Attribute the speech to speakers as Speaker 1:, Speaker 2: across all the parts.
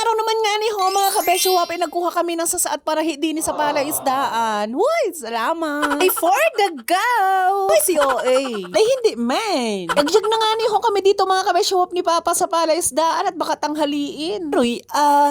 Speaker 1: araw naman nga ni ho, mga kabesyo, ay nagkuha kami ng sasaat para din sa palaisdaan. Uy, salamat. Ay, for the go! Uy, si OA. Ay, hindi, man. Nagjag na nga ni ho kami dito, mga kabesyo, ni Papa sa palaisdaan at baka tanghaliin. Uy,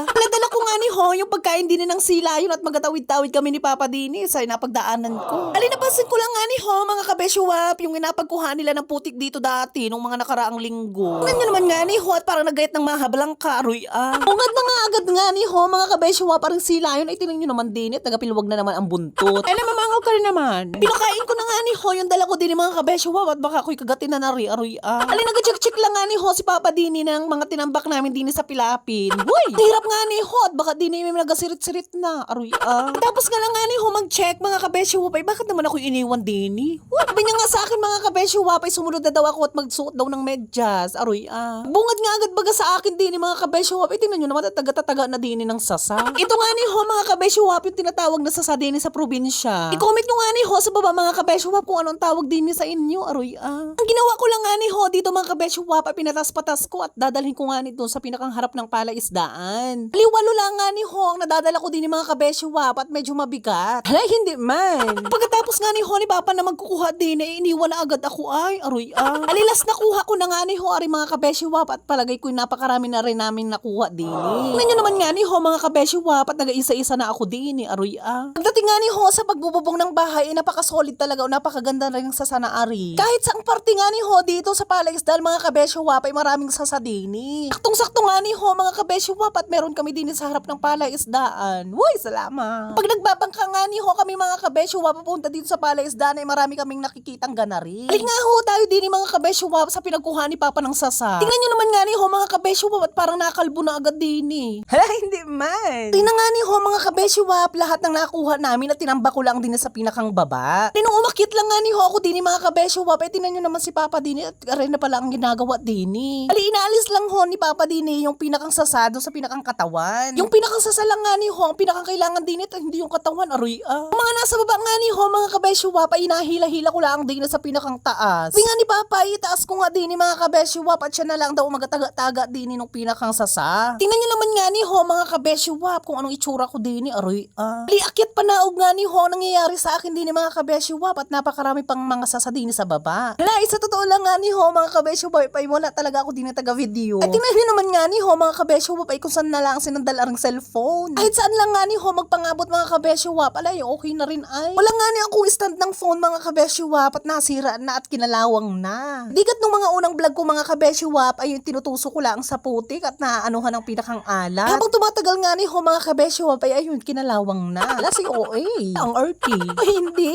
Speaker 1: naladala ko nga ni ho yung pagkain din ng sila yun at magatawid-tawid kami ni Papa Dini sa napagdaanan ko. Ali, napansin ko lang nga ni ho, mga kabesyo, yung inapagkuhaan nila ng putik dito dati nung mga nakaraang linggo. Tingnan nyo naman nga ni ho at parang nagayat ng mahabalang karoy. Ungad na nga agad nga ni ho, mga kabesyo, parang sila yun ay tingnan nyo naman din at nagapilwag na naman ang buntot. Ay, namamangaw ka rin naman. Pinakain ko na nga ni ho yung dala ko din mga kabesyo at baka ako'y kagatin na nari-aroy. Ali, nag-check lang nga ni ho si Papa Dini ng mga tinambak namin din sa Pilapin. Uy, hirap nga ni ho at baka din may nagasirit-sirit na. Aroy. Tapos nga lang nga ni ho mag-check mga kabesyo, bakit naman ako'y iniwan din? Sabi niya nga sa akin mga kabesyo, ay sumunod na daw ako at magsuot daw ng medyas. Aroy. Bungad nga agad baga sa akin din mga kabesyo, tingnan nyo naman at taga-tataga na din ng sasa. Ito nga ni ho mga kabesyo, yung tinatawag na sasa din sa probinsya. I-comment nyo nga ni ho sa baba mga kabesyo kung anong tawag din sa inyo. Aroy. Ang ginawa ko lang nga ni ho dito mga kabesyo, ay pinatas-patas ko at dadalhin ko nga nito sa pinakang harap ng palaisdaan. Liwalo lang nga ni ho ang nadadala ko din mga kabesyo at medyo mabigat. Hala, hindi man. Pagkatapos nga ni ho ni Papa na magkukuha din, iniwan na agad ako aroy. Alilas nakuha ko na nga ni ho mga kabesyo at palagay ko napakarami na rin namin nakuha din. Tingnan nyo naman nga ni ho mga kabesyo at nag-isa-isa na ako din aroy. Pagdating nga ni ho sa pagbububong ng bahay, napaka-solid talaga o napakaganda rin sa sanaari. Kahit sa party nga ni ho dito sa palaisdaan mga kabesyo ay maraming sasa din. Saktong-sakto nga ni ho mga kabesyo at meron kami din sa harap ng palaisdaan. Uy, salamat. Pag nagbabangka nga ni ho kami mga kabesyo papunta dito sa palaisdaan ay marami kaming nakikitang ganari. Alik nga ho tayo din mga kabesyo sa pinagkuha ni Papa ng sasa. Tingnan nyo naman nga ni ho mga kabesyo at parang nakalbo na agad din. Hala, hindi man. Tingnan nga ni ho mga kabesyo lahat ng nakuha namin at tinambak ko lang din sa pinakang baba. Nung umakit lang nga ni ho ako din mga kabesyo tingnan nyo naman si Papa din at rin na pala ang ginagawa din. Ali, inaalis lang ho ni Papa din yung pinakang sasado sa pinakang katawan. Yung pinakang sasa lang nga ni ho ang pinakang kailangan din at hindi yung katawan aroy. Yung mga nasa baba nga ni ho mga kabesyo inahila-hila ko lang din sa pinakang taas. Sabi nga ni Papa, itaas ko nga din mga kabesyo at siya na lang daw magataga-taga din nung pinakang sasa. Tingnan nyo naman nga ni ho mga kabesyo kung anong itsura ko din aroy. Ali, akyat panaog nga ni ho nangyayari sa akin din mga kabesyo at napakarami pang mga sasa din sa baba. Hala, sa totoo lang nga ni ho mga kabesyo wala talaga ako din na taga-video. At tingnan nyo naman nga ni ho mga kabesyo kung saan na lang sinandal ang cellphone. Kahit saan lang nga ni ho magpangabot mga kabesyo alay, okay na rin ay. Wala nga ni akong stand ng phone mga kabesyo at nasira na at kinalawang na. Digat nung mga unang vlog ko mga kabesyo ay yung tinutuso ko lang sa putik at naaanuhan ng pinakang alat. Habang tumatagal nga ni ho mga kabesyo ay ayun kinalawang na. Wala si OA. Ang arty. Hindi.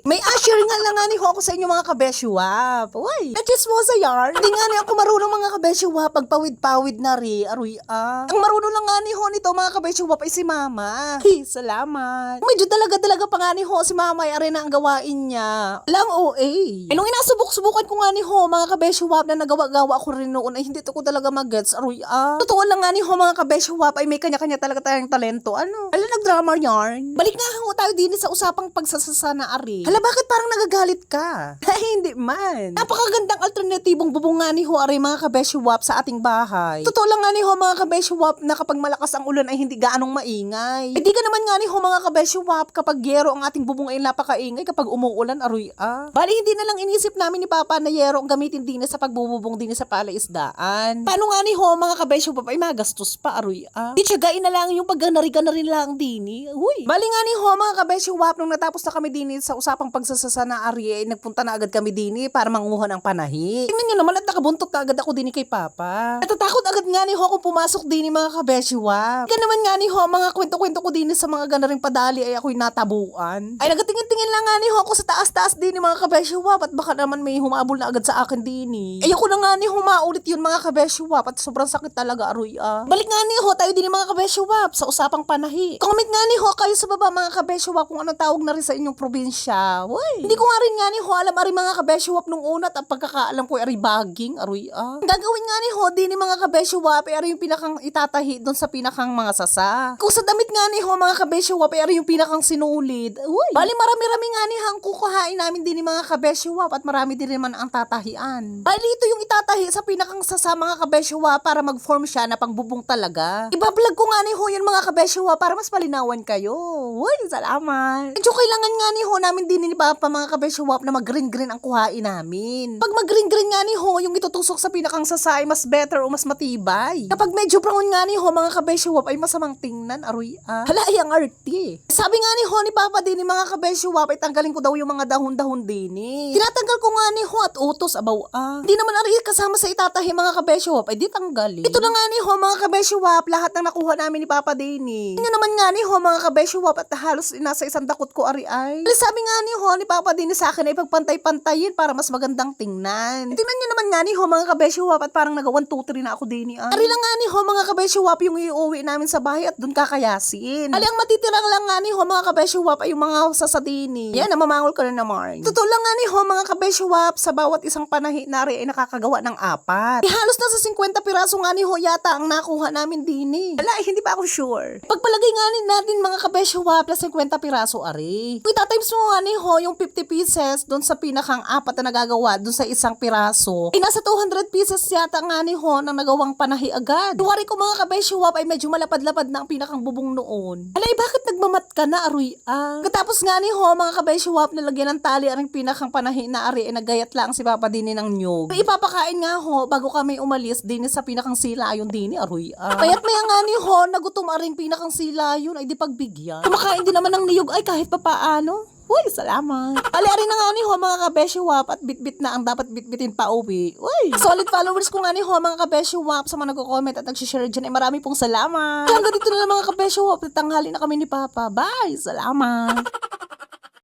Speaker 1: May assure nga lang nga ni ho ako sa inyo mga kabesyo Uy, na-chismosa yarn. Hindi nga ni ako marunong mga kabesyo pagpawid-pawid na rin. Aroy Ang marunong lang nga ni ho nito mga kabesyo ay si Mama. Salamat. Medyo dalaga-dalaga pa nga ni ho si Mama ay na ang gawain niya. Lang OA. Nung inasubok-subukan ko nga ni ho mga kabesyo na nagawa-gawa ko rin noon ay hindi to ko talaga mag-gets. Aroy Totoo lang nga ni ho mga kabesyo ay may kanya-kanya talaga tayong talento. Hala, nag-drama yarn. Balik nga ho tayo din sa usapang pagsasasana ari. Hala, bakit parang nagagalit ka? Hindi man. Napakagandang alternatibong bubong nga ni ho ari mga kabesyo sa ating bahay. Totoo lang nga ni ho mga kabesyo na kapag malakas ang ulan ay hindi gaanong maingay. Hindi ka naman nga ni ho mga kabesyo kapag yero ang ating bubong ay napakaingay kapag umuulan aroy Bali hindi na lang inisip namin ni Papa na yero ang gamitin din sa pagbububong din sa palaisdaan. Paano nga ni ho mga kabesyo ay magastos pa aroy Di tiyagain na lang yung pagganari-ganari lang din Uy. Bali nga ni ho mga kabesyo nung natapos na kami din sa usapang pagsasasana ari ay nagpunta na agad kami din para manguha ng panahi. Tingnan nyo naman at nakabuntot ka agad ako din kay Papa. Natatakot agad nga ni ho kung pumasok din mga kabesyo naman nga ni ho mga kwento-kwento ko din sa mga ganaring padali ay ako'y natabuan. Ay nagatingin-tingin lang nga ni ho ako sa taas-taas din mga kabesyo at baka naman may humabol na agad sa akin din Ayoko na nga ni ho maulit yun mga kabesyo at sobrang sakit talaga aroy Balik nga ni ho tayo din mga kabesyo sa usapang panahi. Comment nga ni ho kayo sa baba mga kabesyo kung anong tawag na rin sa inyong probinsya. Uy. Hindi ko nga rin nga ni ho alam ari mga kabesyo nung una at ang pagkakaalam ko ay baging aroy Gagawin nga ni ho din ni mga kabesyo ay yung pinakang itatahi doon sa pinakang mga sasa. Kung sa damit nga ni ho mga kabesyo ay yung pinakang sinulid. Uy. Bali marami-rami nga ni hang kukuhain namin din ni mga kabesyo at marami din naman ang tatahian. Bali ito yung itatahi sa pinakang sasa mga kabesyo para mag-form siya na pangbubong talaga. Iba Ipa-vlog ko nga ni ho yun mga kabesyo para mas palinawan kayo. Uy, salamat. Medyo kailangan nga ni ho namin din ni Papa mga kabesyo na mag-green-green ang kuhain namin. Pag mag-green-green nga ni ho, yung itutusok sa pinakang sasay, mas better o mas matibay. Kapag medyo brown nga ni ho mga kabesyo ay masamang tingnan, aroy Hala, ay ang arty. Sabi nga ni ho ni Papa din ni mga kabesyo ay tanggalin ko daw yung mga dahon-dahon din Tinatanggal ko nga ni ho at utos abaw Hindi naman ari kasama sa itatahi mga kabesyo ay di tanggalin. Ito na nga ni ho mga kabesyo lahat ng nakuha namin ni Papa Dini. Tingnan naman nga ni ho mga kabesyo at halos nasa isang dakot ko ari ay. Sabi nga ni ho ni Papa Dini sa akin ay pagpantay-pantayin para mas magandang tingnan. Tingnan niyo naman nga ni ho mga kabesyo at parang nag 1, 2, 3 na ako Dini Ari lang nga ni ho mga kabesyo yung iuwi namin sa bahay at dun kakayasin. Ali ang matitirang lang nga ni ho mga kabesyo ay yung mga sasadini. Yan, namamangol ka na naman. Totoo lang nga ni ho mga kabesyo sa bawat isang panahi na ari ay nakakagawa ng 4. Halos nasa 50 piraso nga ni ho yata ang nakuha namin Dini. Wala, hindi pa ako sure. Pagpalagay nga natin mga kabesyo plus 50 piraso ari. Kung itatimes mo nga ni ho yung 50 pieces doon sa pinakang 4 na nagagawa doon sa isang piraso, ay nasa 200 pieces yata nga ni ho nang nagawang panahi agad. Tuwari ko mga kabesyo ay medyo malapad-lapad na ang pinakang bubong noon. Alay, bakit nagmamat ka na aroy Katapos nga ni ho mga kabesyo nalagyan ng tali ang pinakang panahi na ari ay nagayat lang si Papa Dini ng nyug. Ipapakain nga ho bago kami umalis din sa pinakang sila ayon Dini aroy Payat maya nga ni ho nagutom aring pinakang sila yun ay di pagbigyan. Kumakain din naman ng niyog ay kahit papaano. Uy, salamat. Paliari na nga ni ho mga kabesyo at bit-bit na ang dapat bitbitin pa uwi. Uy, solid followers ko nga ni ho mga kabesyo sa mga nagko-comment at nag-share dyan ay marami pong salamat. Hanggang dito na lang mga kabesyo tanghali na kami ni Papa. Bye, salamat.